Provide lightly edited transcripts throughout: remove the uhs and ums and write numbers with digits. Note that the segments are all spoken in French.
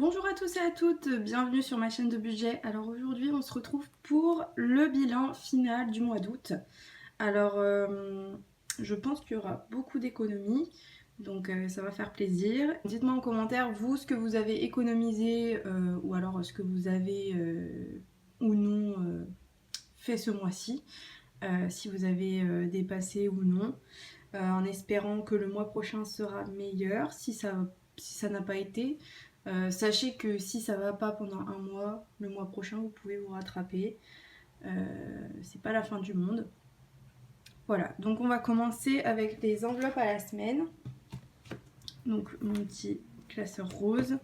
Bonjour à tous et à toutes, bienvenue sur ma chaîne de budget. Alors aujourd'hui on se retrouve pour le bilan final du mois d'août. Alors je pense qu'il y aura beaucoup d'économies, donc ça va faire plaisir. Dites-moi en commentaire vous ce que vous avez économisé ou alors ce que vous avez ou non fait ce mois-ci, si vous avez dépassé ou non, en espérant que le mois prochain sera meilleur. Si ça n'a pas été, sachez que si ça va pas pendant un mois, le mois prochain vous pouvez vous rattraper. C'est pas la fin du monde. Voilà, donc on va commencer avec les enveloppes à la semaine. Donc mon petit classeur rose.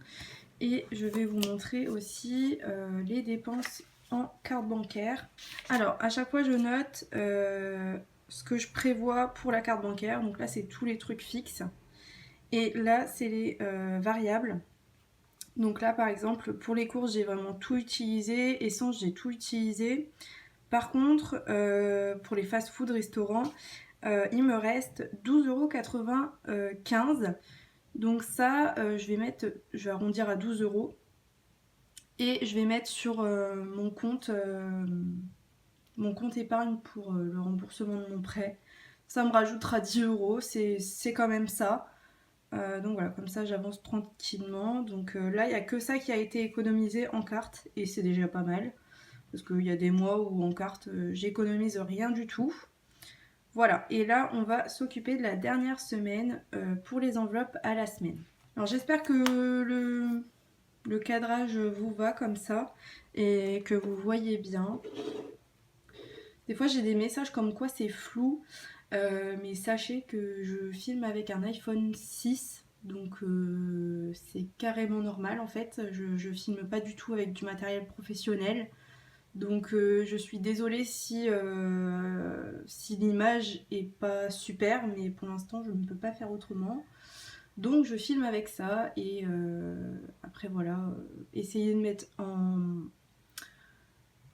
Et je vais vous montrer aussi les dépenses en carte bancaire. Alors à chaque fois je note ce que je prévois pour la carte bancaire. Donc là c'est tous les trucs fixes. Et là c'est les variables. Donc là par exemple pour les courses j'ai vraiment tout utilisé, essence j'ai tout utilisé. Par contre pour les fast-food restaurants il me reste 12,95 €. Donc ça je vais arrondir à 12 € et je vais mettre sur mon compte épargne pour le remboursement de mon prêt. Ça me rajoutera 10 €, c'est quand même ça. Donc voilà, comme ça j'avance tranquillement. Donc là, il n'y a que ça qui a été économisé en carte et c'est déjà pas mal. Parce qu'il y a des mois où en carte, j'économise rien du tout. Voilà, et là, on va s'occuper de la dernière semaine pour les enveloppes à la semaine. Alors j'espère que le cadrage vous va comme ça et que vous voyez bien. Des fois, j'ai des messages comme quoi c'est flou. Mais sachez que je filme avec un iPhone 6, donc c'est carrément normal en fait. Je filme pas du tout avec du matériel professionnel, donc je suis désolée si l'image est pas super, mais pour l'instant je ne peux pas faire autrement. Donc je filme avec ça et après voilà, essayez de mettre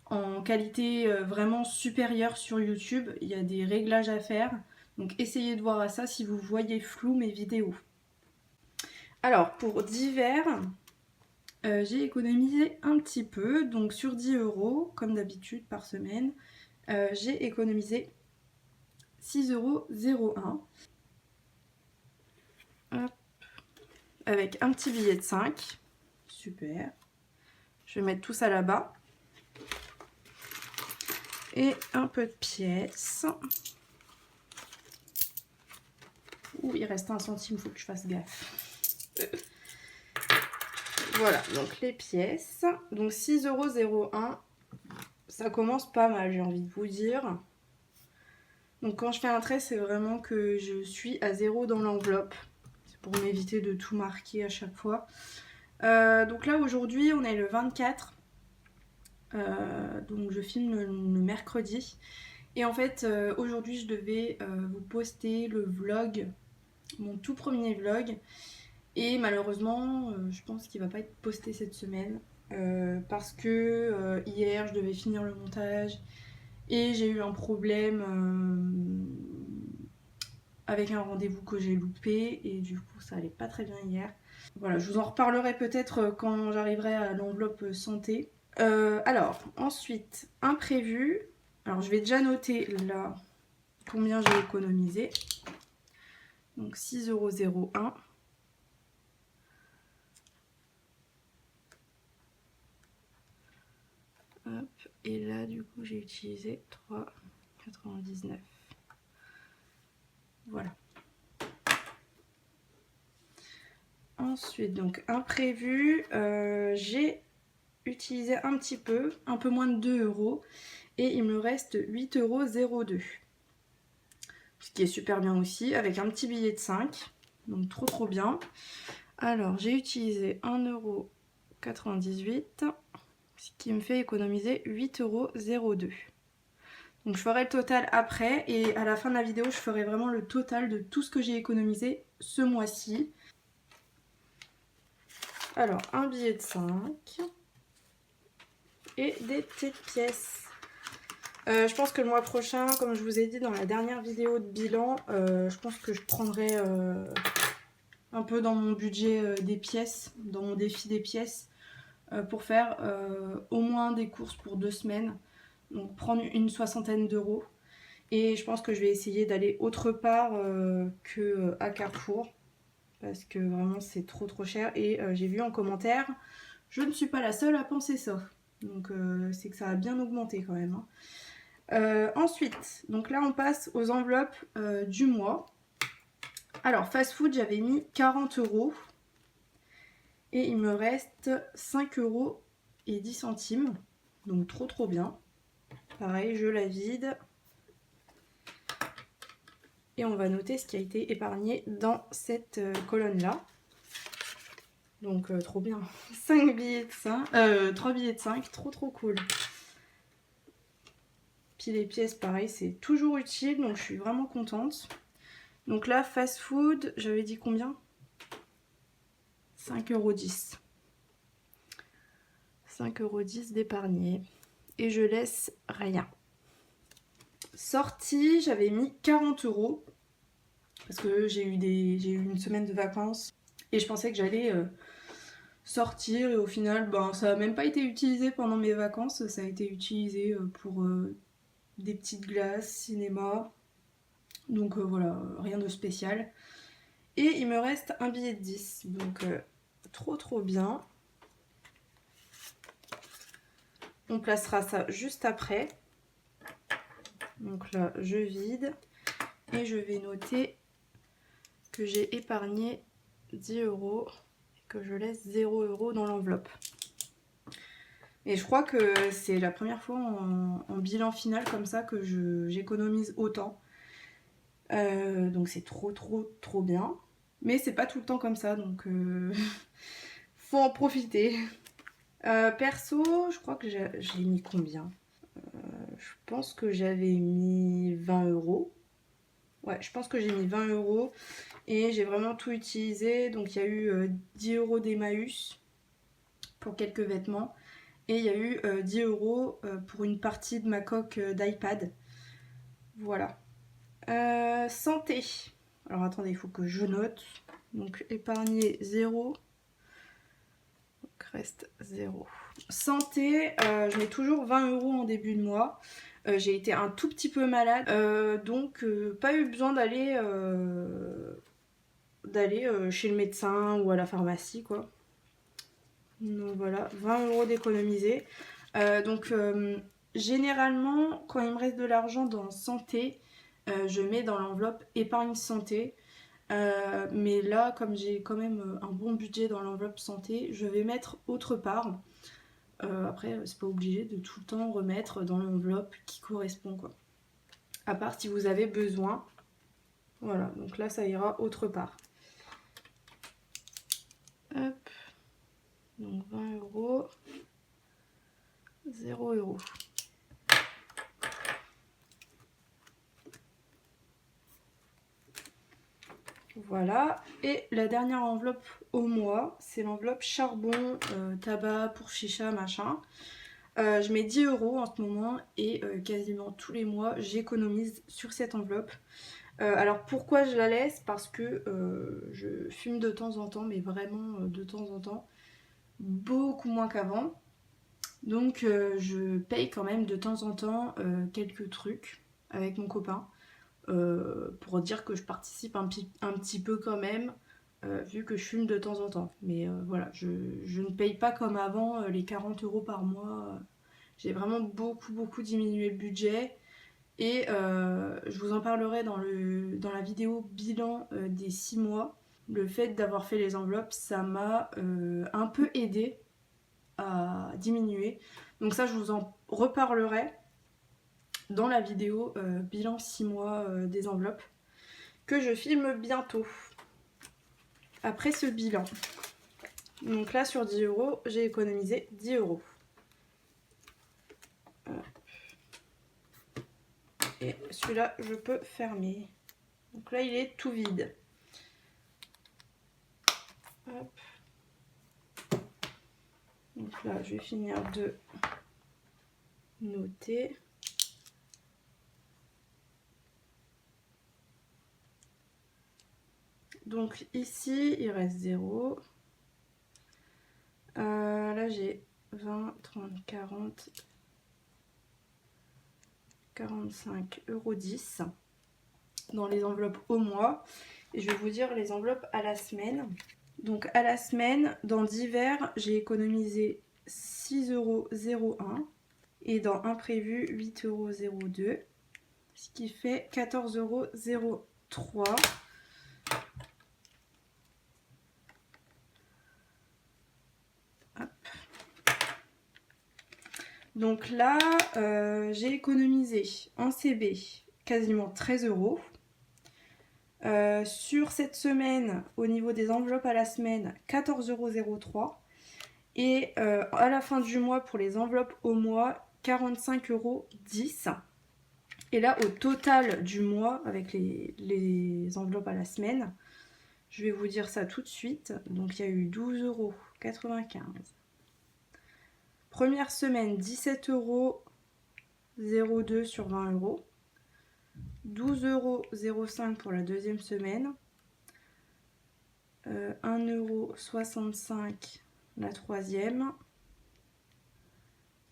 en qualité vraiment supérieure sur YouTube. Il y a des réglages à faire. Donc essayez de voir à ça si vous voyez flou mes vidéos. Alors pour divers, j'ai économisé un petit peu. Donc sur 10 €, comme d'habitude par semaine, j'ai économisé 6,01 €. Hop. Avec un petit billet de 5. Super. Je vais mettre tout ça là-bas. Et un peu de pièces. Ouh, il reste 1 centime, il faut que je fasse gaffe. Voilà, donc les pièces. Donc 6,01 €. Ça commence pas mal, j'ai envie de vous dire. Donc quand je fais un trait, c'est vraiment que je suis à 0 dans l'enveloppe. C'est pour m'éviter de tout marquer à chaque fois. Donc là, aujourd'hui, on est le 24. Donc je filme le mercredi. Et en fait, aujourd'hui, je devais vous poster le vlog, mon tout premier vlog. Et malheureusement, je pense qu'il va pas être posté cette semaine. Parce que hier, je devais finir le montage. Et j'ai eu un problème avec un rendez-vous que j'ai loupé. Et du coup, ça allait pas très bien hier. Voilà, je vous en reparlerai peut-être quand j'arriverai à l'enveloppe santé. Alors, ensuite, imprévu. Alors, je vais déjà noter là combien j'ai économisé. Donc, 6,01 €. Hop, et là, du coup, j'ai utilisé 3,99 €. Voilà. Ensuite, donc, imprévu, j'ai utilisé un petit peu, un peu moins de 2 €. Et il me reste 8,02 €. Ce qui est super bien aussi, avec un petit billet de 5. Donc trop bien. Alors j'ai utilisé 1,98 €, ce qui me fait économiser 8,02 €. Donc je ferai le total après et à la fin de la vidéo je ferai vraiment le total de tout ce que j'ai économisé ce mois-ci. Alors un billet de 5 et des petites pièces. Je pense que le mois prochain, comme je vous ai dit dans la dernière vidéo de bilan, je pense que je prendrai un peu dans mon budget des pièces, dans mon défi des pièces, pour faire au moins des courses pour 2 semaines. Donc prendre une soixantaine d'euros. Et je pense que je vais essayer d'aller autre part que à Carrefour. Parce que vraiment c'est trop cher. Et j'ai vu en commentaire, je ne suis pas la seule à penser ça. Donc c'est que ça a bien augmenté quand même. Ensuite, donc là on passe aux enveloppes du mois. Alors fast food, j'avais mis 40 euros. Et il me reste 5 euros et 10 centimes. Donc trop bien. Pareil, je la vide. Et on va noter ce qui a été épargné dans cette colonne-là. Donc trop bien. 5 billets de 5, 3 billets de 5, trop cool. Puis les pièces, pareil, c'est toujours utile, donc je suis vraiment contente. Donc là, fast food, j'avais dit combien? 5,10 €. 5,10 € d'épargné. Et je laisse rien. Sortie, j'avais mis 40 euros. Parce que j'ai eu une semaine de vacances. Et je pensais que j'allais sortir. Et au final, ben, ça n'a même pas été utilisé pendant mes vacances. Ça a été utilisé pour des petites glaces, cinéma. Donc voilà, rien de spécial. Et il me reste un billet de 10. Donc trop bien. On placera ça juste après. Donc là, je vide. Et je vais noter que j'ai épargné 10 euros et que je laisse 0 € dans l'enveloppe. Et je crois que c'est la première fois en bilan final comme ça que j'économise autant. Donc c'est trop bien. Mais c'est pas tout le temps comme ça, donc faut en profiter. Perso, je crois que j'ai mis combien? Je pense que j'avais mis 20 euros. Ouais, je pense que j'ai mis 20 euros. Et j'ai vraiment tout utilisé. Donc il y a eu 10 euros d'Emmaüs pour quelques vêtements. Et il y a eu 10 euros pour une partie de ma coque d'iPad. Voilà. Santé. Alors attendez, il faut que je note. Donc épargner 0. Donc reste 0. Santé, je mets toujours 20 euros en début de mois. J'ai été un tout petit peu malade. Donc pas eu besoin d'aller chez le médecin ou à la pharmacie quoi. Donc voilà, 20 euros d'économiser. Donc généralement, quand il me reste de l'argent dans santé, je mets dans l'enveloppe épargne santé. Mais là, comme j'ai quand même un bon budget dans l'enveloppe santé, je vais mettre autre part. Après, c'est pas obligé de tout le temps remettre dans l'enveloppe qui correspond quoi. À part si vous avez besoin. Voilà, donc là ça ira autre part. Hop. Donc 20 euros. 0 €. Voilà. Et la dernière enveloppe au mois, c'est l'enveloppe charbon, tabac pour chicha, machin. Je mets 10 euros en ce moment et quasiment tous les mois, j'économise sur cette enveloppe. Alors pourquoi je la laisse? Parce que je fume de temps en temps, mais vraiment de temps en temps. Beaucoup moins qu'avant. Donc je paye quand même de temps en temps quelques trucs avec mon copain pour dire que je participe un petit peu quand même vu que je fume de temps en temps. Mais voilà, je ne paye pas comme avant les 40 euros par mois. J'ai vraiment beaucoup diminué le budget. Et je vous en parlerai dans la vidéo bilan des 6 mois. Le fait d'avoir fait les enveloppes, ça m'a un peu aidé à diminuer. Donc ça, je vous en reparlerai dans la vidéo bilan 6 mois des enveloppes que je filme bientôt. Après ce bilan. Donc là, sur 10 euros, j'ai économisé 10 euros. Et celui-là, je peux fermer. Donc là, il est tout vide. Hop. Donc là, je vais finir de noter. Donc ici, il reste 0. Là, j'ai 20, 30, 40, 45 euros 10 dans les enveloppes au mois. Et je vais vous dire les enveloppes à la semaine. Donc à la semaine, dans divers, j'ai économisé 6,01 € et dans imprévu 8,02 €, ce qui fait 14,03 €. Donc là, j'ai économisé en CB quasiment 13 €. Sur cette semaine, au niveau des enveloppes à la semaine, 14,03 €. Et à la fin du mois, pour les enveloppes au mois, 45,10 €. Et là, au total du mois, avec les enveloppes à la semaine, je vais vous dire ça tout de suite. Donc il y a eu 12,95 €. Première semaine, 17,02 € sur 20 €. 12,05 € pour la deuxième semaine. 1,65 € la troisième.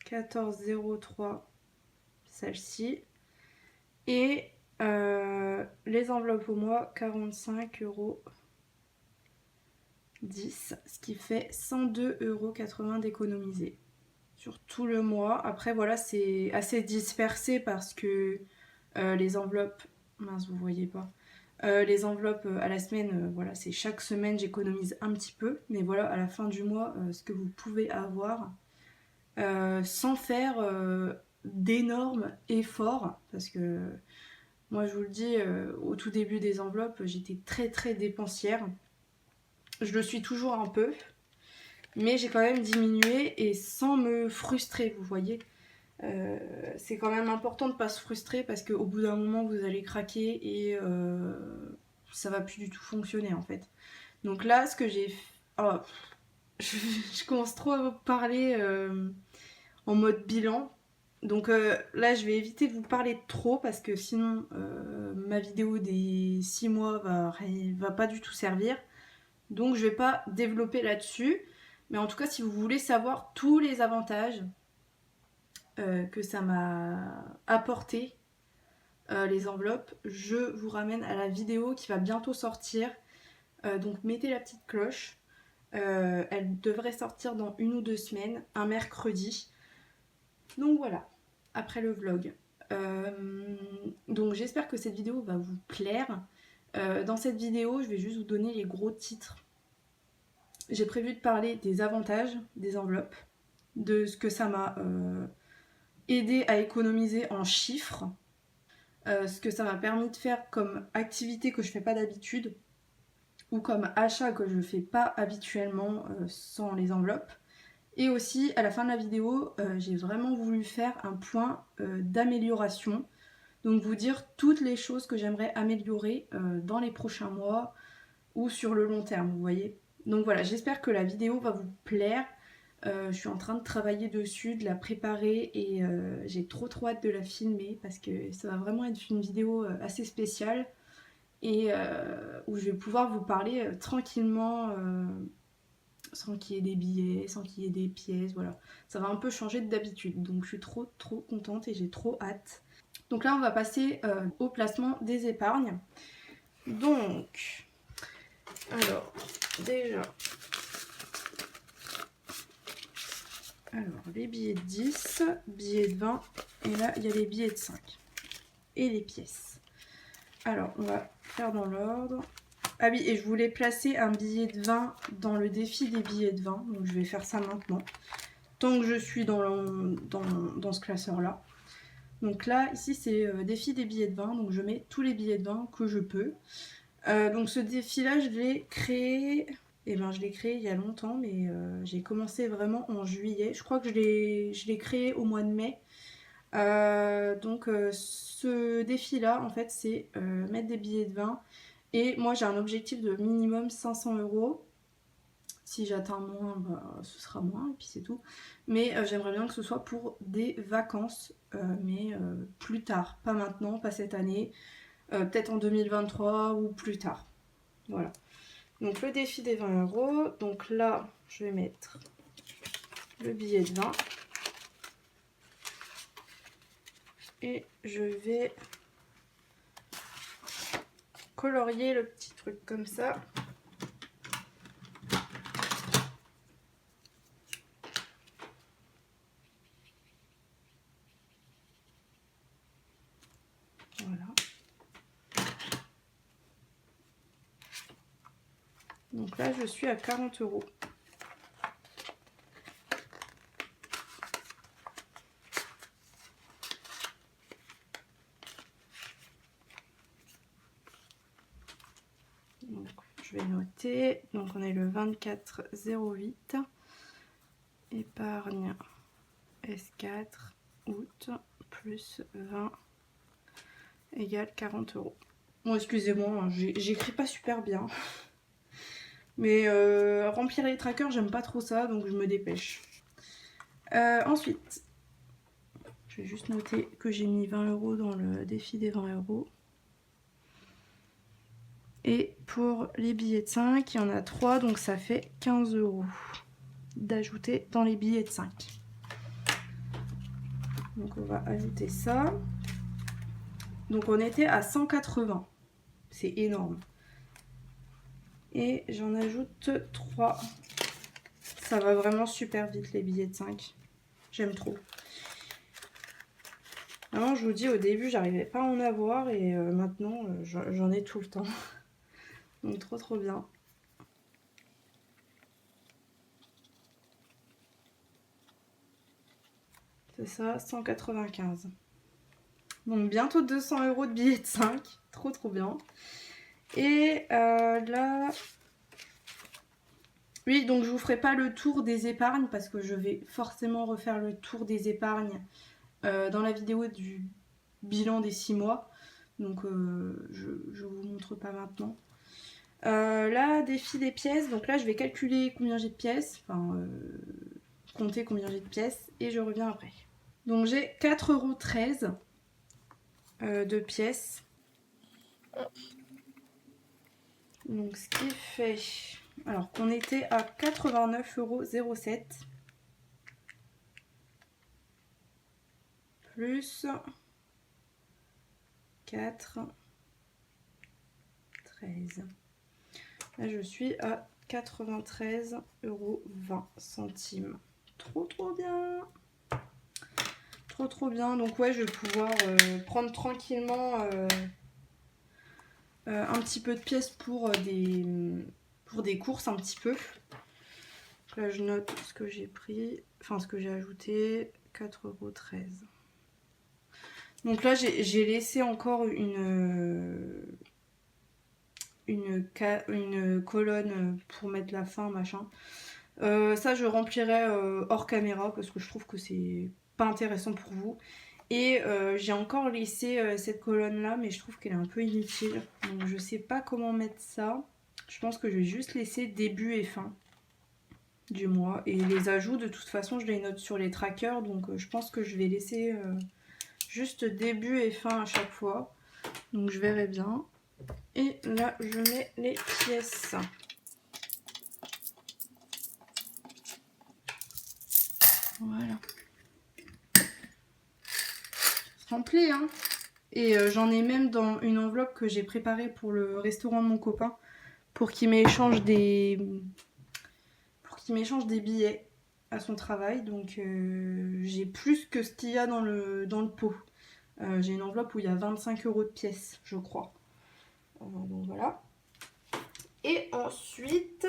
14,03 € celle-ci. Et les enveloppes au mois, 45,10 €, ce qui fait 102,80 € d'économiser sur tout le mois. Après voilà, c'est assez dispersé parce que les enveloppes, mince vous voyez pas, les enveloppes à la semaine, voilà, c'est chaque semaine j'économise un petit peu, mais voilà, à la fin du mois, ce que vous pouvez avoir sans faire d'énormes efforts, parce que moi je vous le dis, au tout début des enveloppes, j'étais très très dépensière. Je le suis toujours un peu, mais j'ai quand même diminué et sans me frustrer, vous voyez. C'est quand même important de ne pas se frustrer parce qu'au bout d'un moment vous allez craquer et ça va plus du tout fonctionner en fait. Donc là ce que j'ai fait... Oh, je commence trop à parler en mode bilan. Donc là je vais éviter de vous parler trop parce que sinon ma vidéo des 6 mois va pas du tout servir. Donc je vais pas développer là-dessus. Mais en tout cas si vous voulez savoir tous les avantages que ça m'a apporté, les enveloppes, je vous ramène à la vidéo qui va bientôt sortir. Donc mettez la petite cloche. Elle devrait sortir dans 1 ou 2 semaines, un mercredi. Donc voilà, après le vlog. Donc j'espère que cette vidéo va vous plaire. Dans cette vidéo, je vais juste vous donner les gros titres. J'ai prévu de parler des avantages des enveloppes, de ce que ça m'a aidé à économiser en chiffres, ce que ça m'a permis de faire comme activité que je fais pas d'habitude, ou comme achat que je fais pas habituellement sans les enveloppes. Et aussi, à la fin de la vidéo, j'ai vraiment voulu faire un point d'amélioration. Donc vous dire toutes les choses que j'aimerais améliorer dans les prochains mois ou sur le long terme, vous voyez. Donc voilà, j'espère que la vidéo va vous plaire. Je suis en train de travailler dessus, de la préparer et j'ai trop hâte de la filmer parce que ça va vraiment être une vidéo assez spéciale et où je vais pouvoir vous parler tranquillement sans qu'il y ait des billets, sans qu'il y ait des pièces, voilà. Ça va un peu changer d'habitude, donc je suis trop contente et j'ai trop hâte. Donc là on va passer au placement des épargnes. Donc, alors, déjà, alors les billets de 10, billets de 20, et là il y a les billets de 5 et les pièces. Alors on va faire dans l'ordre. Ah oui, et je voulais placer un billet de 20 dans le défi des billets de 20, donc je vais faire ça maintenant, tant que je suis dans ce classeur là. Donc là, ici c'est défi des billets de 20, donc je mets tous les billets de 20 que je peux. Donc ce défi là, je l'ai créé... Eh ben, je l'ai créé il y a longtemps, mais j'ai commencé vraiment en juillet. Je crois que je l'ai créé au mois de mai. Donc ce défi-là, en fait, c'est mettre des billets de 20. Et moi, j'ai un objectif de minimum 500 €. Si j'atteins moins, bah, ce sera moins, et puis c'est tout. Mais j'aimerais bien que ce soit pour des vacances, mais plus tard. Pas maintenant, pas cette année. Peut-être en 2023 ou plus tard. Voilà. Donc le défi des 20 €. Donc là, je vais mettre le billet de 20. Et je vais colorier le petit truc comme ça. Voilà. Donc là, je suis à 40 €. Donc, je vais noter. Donc, on est le 24/08. Épargne S4 août plus 20 égale 40 €. Bon, excusez-moi, hein, j'écris pas super bien. Mais remplir les trackers, j'aime pas trop ça, donc je me dépêche. Ensuite, je vais juste noter que j'ai mis 20 € dans le défi des 20 €. Et pour les billets de 5, il y en a 3, donc ça fait 15 € d'ajouter dans les billets de 5. Donc on va ajouter ça. Donc on était à 180. C'est énorme. Et j'en ajoute 3. Ça va vraiment super vite les billets de 5. J'aime trop. Vraiment, je vous dis, au début, j'arrivais pas à en avoir et maintenant, j'en ai tout le temps. Donc trop bien. C'est ça, 195. Donc bientôt 200 € de billets de 5. Trop bien. Et là... Oui, donc je vous ferai pas le tour des épargnes parce que je vais forcément refaire le tour des épargnes dans la vidéo du bilan des 6 mois. Donc je vous montre pas maintenant. Là, défi des pièces. Donc là, je vais calculer combien j'ai de pièces. Enfin, compter combien j'ai de pièces. Et je reviens après. Donc j'ai 4,13 € de pièces. Donc ce qui fait... Alors qu'on était à 89,07 € plus 4, 13. Là je suis à 93,20 €. Trop bien. Trop bien. Donc ouais, je vais pouvoir prendre tranquillement un petit peu de pièces pour des courses un petit peu. Donc là je note ce que j'ai pris, enfin ce que j'ai ajouté, 4,13 €. Donc là j'ai laissé encore une colonne pour mettre la fin, machin. Ça je remplirai hors caméra parce que je trouve que c'est pas intéressant pour vous. Et j'ai encore laissé cette colonne là, mais je trouve qu'elle est un peu inutile. Donc je sais pas comment mettre ça. Je pense que je vais juste laisser début et fin du mois. Et les ajouts, de toute façon, je les note sur les trackers. Donc je pense que je vais laisser juste début et fin à chaque fois. Donc je verrai bien. Et là, je mets les pièces. Voilà. Ça remplit, hein. Et j'en ai même dans une enveloppe que j'ai préparée pour le restaurant de mon copain pour qu'il m'échange des billets à son travail. Donc j'ai plus que ce qu'il y a dans le pot. J'ai une enveloppe où il y a 25 € de pièces, je crois. Donc voilà. Et ensuite,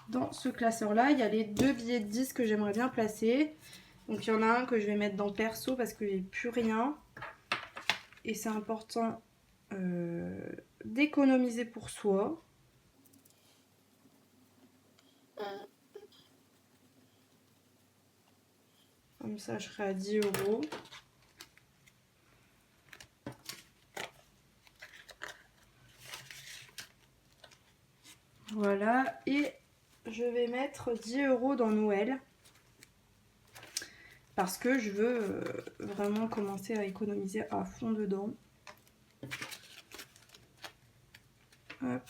dans ce classeur-là, il y a les 2 billets de 10 que j'aimerais bien placer. Donc il y en a un que je vais mettre dans perso parce que j'ai plus rien. Et c'est important d'économiser pour soi. Comme ça, je serai à 10 €. Voilà. Et je vais mettre 10 € dans Noël. Parce que je veux vraiment commencer à économiser à fond dedans. Hop.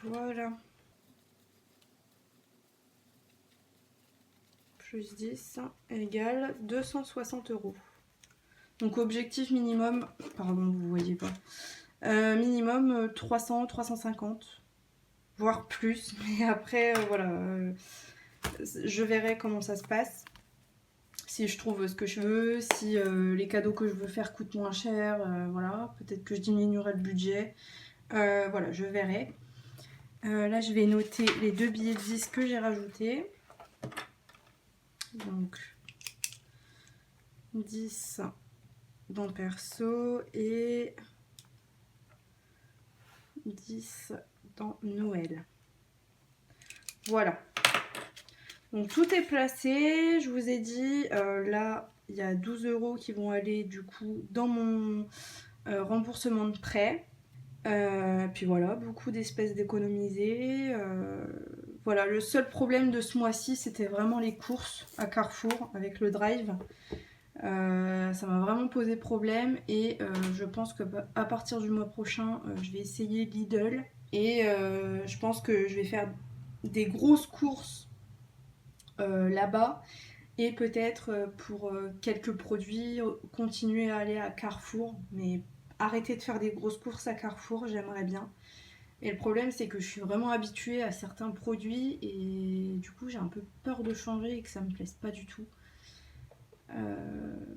Voilà. Plus 10 égale 260 €. Donc objectif minimum, pardon, vous voyez pas, minimum 300, 350, voire plus. Mais après, voilà, je verrai comment ça se passe. Si je trouve ce que je veux, si les cadeaux que je veux faire coûtent moins cher, voilà, peut-être que je diminuerai le budget. Voilà, je verrai. Là, je vais noter les 2 billets de 10 que j'ai rajoutés. Donc, 10 dans perso et 10 dans Noël. Voilà. Donc tout est placé. Je vous ai dit, là, il y a 12 € qui vont aller du coup dans mon remboursement de prêt. Puis voilà, beaucoup d'espèces d'économiser. Voilà, le seul problème de ce mois-ci, c'était vraiment les courses à Carrefour avec le drive. Ça m'a vraiment posé problème et je pense que à partir du mois prochain, je vais essayer Lidl et je pense que je vais faire des grosses courses là-bas et peut-être pour quelques produits continuer à aller à Carrefour, mais arrêter de faire des grosses courses à Carrefour, j'aimerais bien. Et le problème, c'est que je suis vraiment habituée à certains produits et du coup, j'ai un peu peur de changer et que ça me plaise pas du tout.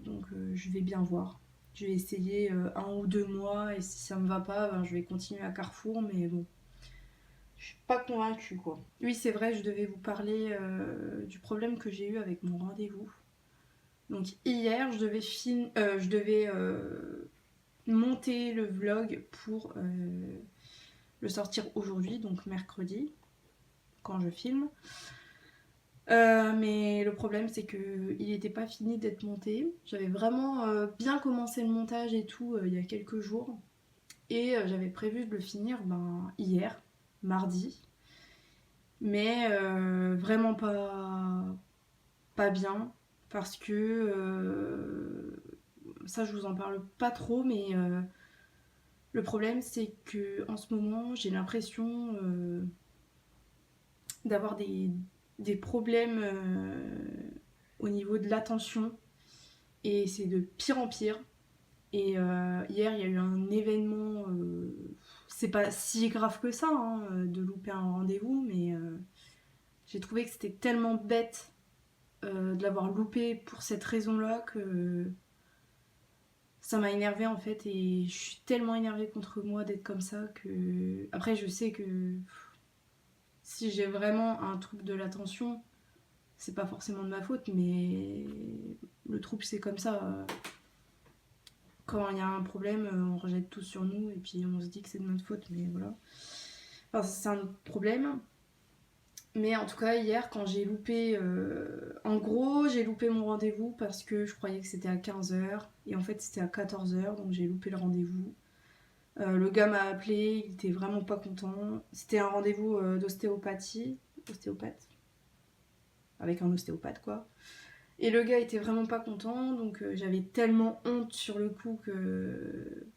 Donc, je vais bien voir. Je vais essayer 1 ou 2 mois et si ça me va pas, ben, je vais continuer à Carrefour, mais bon, je suis pas convaincue quoi. Oui, c'est vrai, je devais vous parler du problème que j'ai eu avec mon rendez-vous. Donc, hier, je devais monter le vlog pour le sortir aujourd'hui, donc mercredi, quand je filme. Mais le problème c'est que il n'était pas fini d'être monté. J'avais vraiment bien commencé le montage et tout il y a quelques jours. Et j'avais prévu de le finir hier, mardi. Mais vraiment pas bien. Parce que ça je vous en parle pas trop, mais le problème c'est que en ce moment j'ai l'impression d'avoir des problèmes au niveau de l'attention et c'est de pire en pire. Et hier il y a eu un événement, c'est pas si grave que ça hein, de louper un rendez-vous, mais j'ai trouvé que c'était tellement bête de l'avoir loupé pour cette raison-là que ça m'a énervée en fait et je suis tellement énervée contre moi d'être comme ça que après je sais que si j'ai vraiment un trouble de l'attention, c'est pas forcément de ma faute, mais le trouble c'est comme ça. Quand il y a un problème, on rejette tout sur nous et puis on se dit que c'est de notre faute, mais voilà. Enfin, c'est un autre problème. Mais en tout cas, hier, quand j'ai loupé. En gros, j'ai loupé mon rendez-vous parce que je croyais que c'était à 15 h. Et en fait, c'était à 14 h, donc j'ai loupé le rendez-vous. Le gars m'a appelé, il était vraiment pas content. C'était un rendez-vous d'ostéopathie. Ostéopathe. Avec un ostéopathe, quoi. Et le gars était vraiment pas content, donc j'avais tellement honte sur le coup que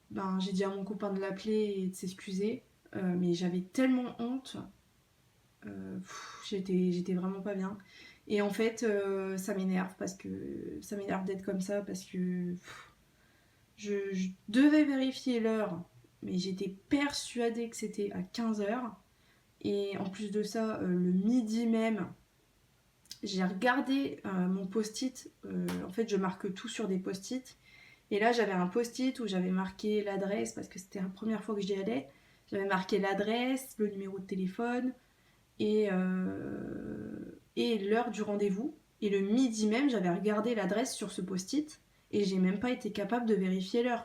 j'ai dit à mon copain de l'appeler et de s'excuser. Mais j'avais tellement honte, j'étais vraiment pas bien. Et en fait, ça m'énerve parce que ça m'énerve d'être comme ça parce que je devais vérifier l'heure, mais j'étais persuadée que c'était à 15 h. Et en plus de ça, le midi même, j'ai regardé mon post-it. En fait, je marque tout sur des post-it. Et là, j'avais un post-it où j'avais marqué l'adresse parce que c'était la première fois que j'y allais. J'avais marqué l'adresse, le numéro de téléphone et l'heure du rendez-vous. Et le midi même, j'avais regardé l'adresse sur ce post-it et j'ai même pas été capable de vérifier l'heure.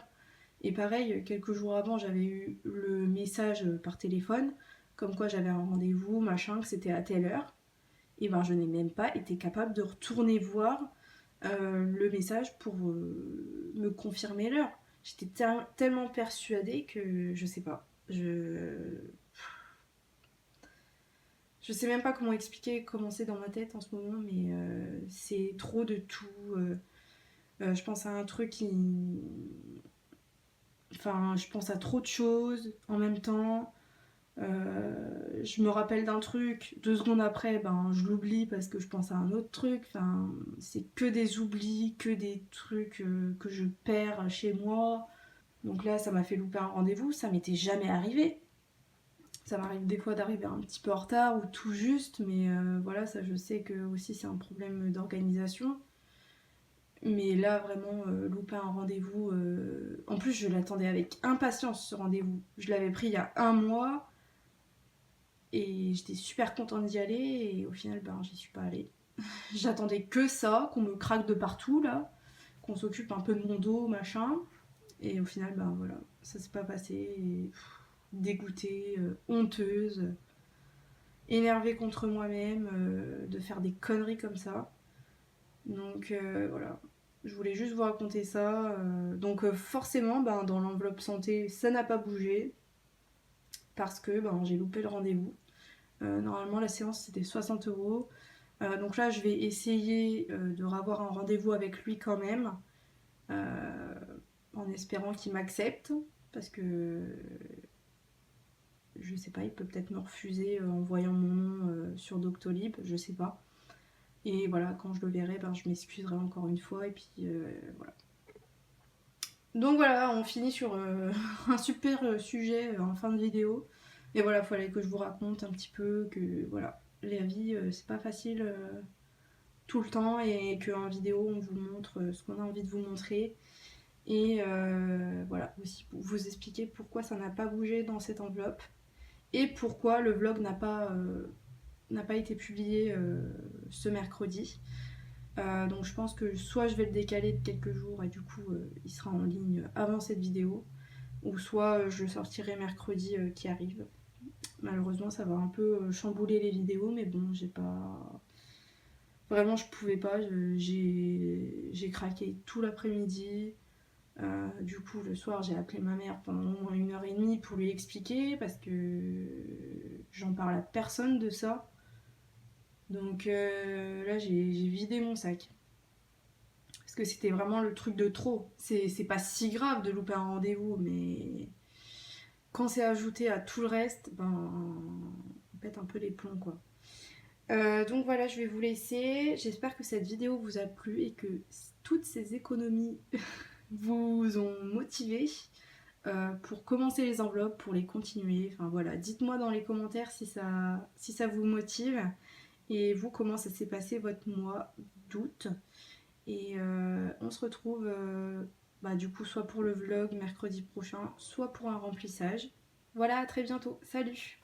Et pareil, quelques jours avant, j'avais eu le message par téléphone comme quoi j'avais un rendez-vous, machin, que c'était à telle heure. Et je n'ai même pas été capable de retourner voir le message pour me confirmer l'heure. J'étais tellement persuadée que je sais pas. Je sais même pas comment expliquer comment c'est dans ma tête en ce moment, mais c'est trop de tout. Je pense à un truc qui. Enfin, je pense à trop de choses en même temps. Je me rappelle d'un truc, 2 secondes après, ben, je l'oublie parce que je pense à un autre truc. Enfin, c'est que des oublis, que des trucs que je perds chez moi. Donc là, ça m'a fait louper un rendez-vous, ça m'était jamais arrivé. Ça m'arrive des fois d'arriver un petit peu en retard ou tout juste, mais voilà, ça je sais que aussi c'est un problème d'organisation. Mais là, vraiment, louper un rendez-vous. En plus, je l'attendais avec impatience ce rendez-vous. Je l'avais pris il y a un mois et j'étais super contente d'y aller et au final, ben, j'y suis pas allée. J'attendais que ça, qu'on me craque de partout là, qu'on s'occupe un peu de mon dos, machin. Et au final, ben voilà, ça s'est pas passé. Et, dégoûtée, honteuse, énervée contre moi-même de faire des conneries comme ça. Donc voilà, je voulais juste vous raconter ça. Donc forcément, ben, dans l'enveloppe santé, ça n'a pas bougé parce que ben, j'ai loupé le rendez-vous. Normalement, la séance c'était 60 €. Donc là, je vais essayer de revoir un rendez-vous avec lui quand même, euh, en espérant qu'il m'accepte parce que je sais pas, il peut peut-être me refuser en voyant mon nom sur Doctolib, je sais pas. Et voilà, quand je le verrai, ben, je m'excuserai encore une fois et puis voilà. Donc voilà, on finit sur un super sujet en fin de vidéo. Et voilà, il fallait que je vous raconte un petit peu que voilà, la vie c'est pas facile tout le temps et qu'en vidéo on vous montre ce qu'on a envie de vous montrer. Et voilà, aussi pour vous expliquer pourquoi ça n'a pas bougé dans cette enveloppe et pourquoi le vlog n'a pas été publié ce mercredi. Donc je pense que soit je vais le décaler de quelques jours et du coup il sera en ligne avant cette vidéo, ou soit je le sortirai mercredi qui arrive. Malheureusement ça va un peu chambouler les vidéos, mais bon, j'ai pas... Vraiment je pouvais pas, j'ai craqué tout l'après-midi. Du coup le soir j'ai appelé ma mère pendant au moins 1 h 30 pour lui expliquer parce que j'en parle à personne de ça. Donc là j'ai vidé mon sac. Parce que c'était vraiment le truc de trop. C'est pas si grave de louper un rendez-vous, mais quand c'est ajouté à tout le reste, ben on pète un peu les plombs quoi. Donc voilà, je vais vous laisser. J'espère que cette vidéo vous a plu et que toutes ces économies vous ont motivé pour commencer les enveloppes, pour les continuer. Enfin voilà, dites-moi dans les commentaires si ça vous motive et vous comment ça s'est passé votre mois d'août. Et on se retrouve bah, du coup soit pour le vlog mercredi prochain, soit pour un remplissage. Voilà, à très bientôt. Salut!